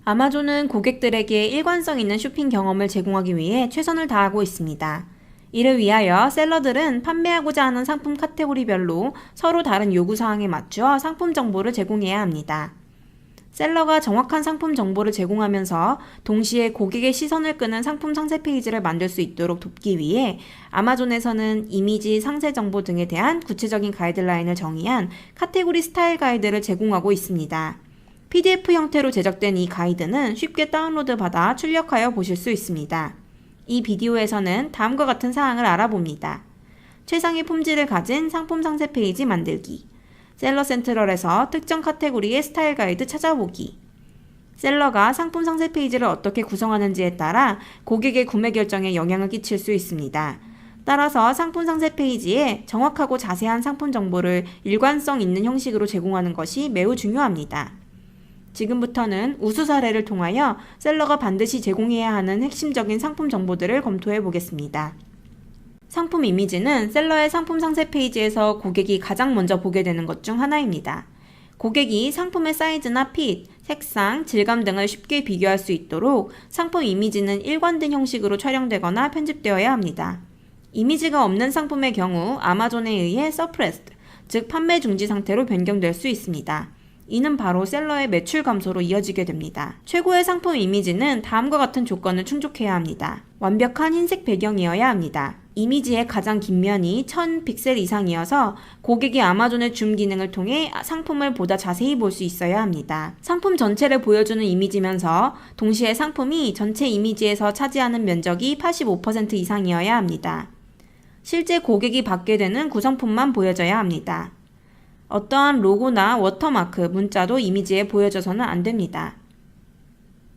아마존은 고객들에게 일관성 있는 쇼핑 경험을 제공하기 위해 최선을 다하고 있습니다. 이를 위하여 셀러들은 판매하고자 하는 상품 카테고리별로 서로 다른 요구사항에 맞추어 상품 정보를 제공해야 합니다. 셀러가 정확한 상품 정보를 제공하면서 동시에 고객의 시선을 끄는 상품 상세 페이지를 만들 수 있도록 돕기 위해 아마존에서는 이미지, 상세 정보 등에 대한 구체적인 가이드라인을 정의한 카테고리 스타일 가이드를 제공하고 있습니다. PDF 형태로 제작된 이 가이드는 쉽게 다운로드 받아 출력하여 보실 수 있습니다. 이 비디오에서는 다음과 같은 사항을 알아봅니다. 최상의 품질을 가진 상품 상세 페이지 만들기, 셀러 센트럴에서 특정 카테고리의 스타일 가이드 찾아보기, 셀러가 상품 상세 페이지를 어떻게 구성하는지에 따라 고객의 구매 결정에 영향을 끼칠 수 있습니다. 따라서 상품 상세 페이지에 정확하고 자세한 상품 정보를 일관성 있는 형식으로 제공하는 것이 매우 중요합니다. 지금부터는 우수 사례를 통하여 셀러가 반드시 제공해야 하는 핵심적인 상품 정보들을 검토해 보겠습니다. 상품 이미지는 셀러의 상품 상세 페이지에서 고객이 가장 먼저 보게 되는 것 중 하나입니다. 고객이 상품의 사이즈나 핏, 색상, 질감 등을 쉽게 비교할 수 있도록 상품 이미지는 일관된 형식으로 촬영되거나 편집되어야 합니다. 이미지가 없는 상품의 경우 아마존에 의해 서프레스드, 즉 판매 중지 상태로 변경될 수 있습니다. 이는 바로 셀러의 매출 감소로 이어지게 됩니다. 최고의 상품 이미지는 다음과 같은 조건을 충족해야 합니다. 완벽한 흰색 배경이어야 합니다. 이미지의 가장 긴 면이 1000픽셀 이상이어서 고객이 아마존의 줌 기능을 통해 상품을 보다 자세히 볼 수 있어야 합니다. 상품 전체를 보여주는 이미지면서 동시에 상품이 전체 이미지에서 차지하는 면적이 85% 이상이어야 합니다. 실제 고객이 받게 되는 구성품만 보여져야 합니다. 어떠한 로고나 워터마크, 문자도 이미지에 보여져서는 안 됩니다.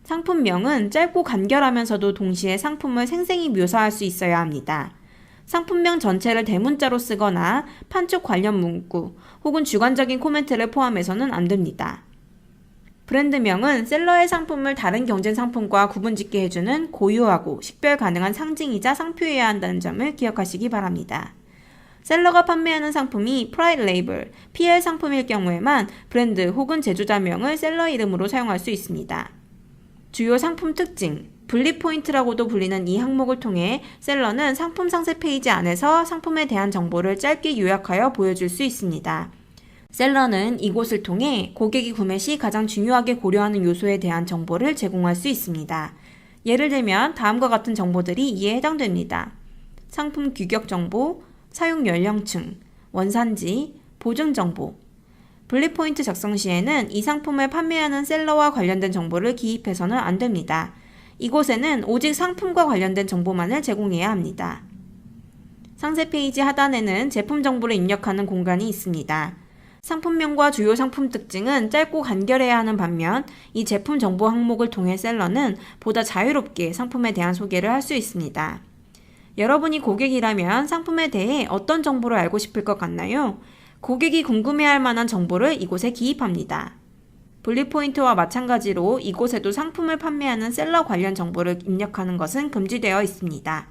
상품명은 짧고 간결하면서도 동시에 상품을 생생히 묘사할 수 있어야 합니다. 상품명 전체를 대문자로 쓰거나 판촉 관련 문구 혹은 주관적인 코멘트를 포함해서는 안 됩니다. 브랜드명은 셀러의 상품을 다른 경쟁 상품과 구분짓게 해주는 고유하고 식별 가능한 상징이자 상표여야 한다는 점을 기억하시기 바랍니다. 셀러가 판매하는 상품이 프라이드 레이블, PL 상품일 경우에만 브랜드 혹은 제조자명을 셀러 이름으로 사용할 수 있습니다. 주요 상품 특징, 분리 포인트라고도 불리는 이 항목을 통해 셀러는 상품 상세 페이지 안에서 상품에 대한 정보를 짧게 요약하여 보여줄 수 있습니다. 셀러는 이곳을 통해 고객이 구매 시 가장 중요하게 고려하는 요소에 대한 정보를 제공할 수 있습니다. 예를 들면 다음과 같은 정보들이 이에 해당됩니다. 상품 규격 정보, 사용 연령층, 원산지, 보증 정보. 분리 포인트 작성 시에는 이 상품을 판매하는 셀러와 관련된 정보를 기입해서는 안 됩니다. 이곳에는 오직 상품과 관련된 정보만을 제공해야 합니다. 상세 페이지 하단에는 제품 정보를 입력하는 공간이 있습니다. 상품명과 주요 상품 특징은 짧고 간결해야 하는 반면 이 제품 정보 항목을 통해 셀러는 보다 자유롭게 상품에 대한 소개를 할 수 있습니다. 여러분이 고객이라면 상품에 대해 어떤 정보를 알고 싶을 것 같나요? 고객이 궁금해할 만한 정보를 이곳에 기입합니다. 분리 포인트와 마찬가지로 이곳에도 상품을 판매하는 셀러 관련 정보를 입력하는 것은 금지되어 있습니다.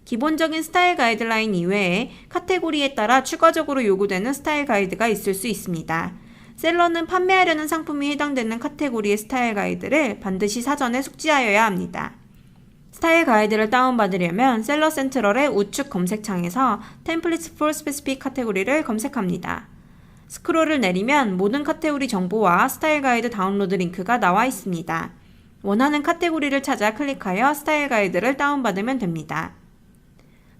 기본적인 스타일 가이드라인 이외에 카테고리에 따라 추가적으로 요구되는 스타일 가이드가 있을 수 있습니다. 셀러는 판매하려는 상품이 해당되는 카테고리의 스타일 가이드를 반드시 사전에 숙지하여야 합니다. 스타일 가이드를 다운받으려면 셀러 센트럴의 우측 검색창에서 Templates for Specific 카테고리를 검색합니다. 스크롤을 내리면 모든 카테고리 정보와 스타일 가이드 다운로드 링크가 나와 있습니다. 원하는 카테고리를 찾아 클릭하여 스타일 가이드를 다운받으면 됩니다.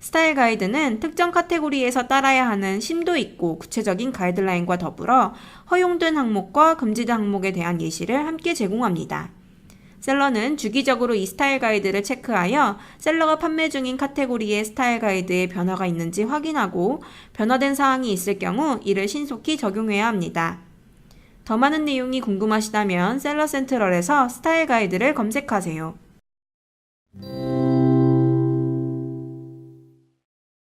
스타일 가이드는 특정 카테고리에서 따라야 하는 심도 있고 구체적인 가이드라인과 더불어 허용된 항목과 금지된 항목에 대한 예시를 함께 제공합니다. 셀러는 주기적으로 이 스타일 가이드를 체크하여 셀러가 판매 중인 카테고리의 스타일 가이드에 변화가 있는지 확인하고 변화된 사항이 있을 경우 이를 신속히 적용해야 합니다. 더 많은 내용이 궁금하시다면 셀러 센트럴에서 스타일 가이드를 검색하세요.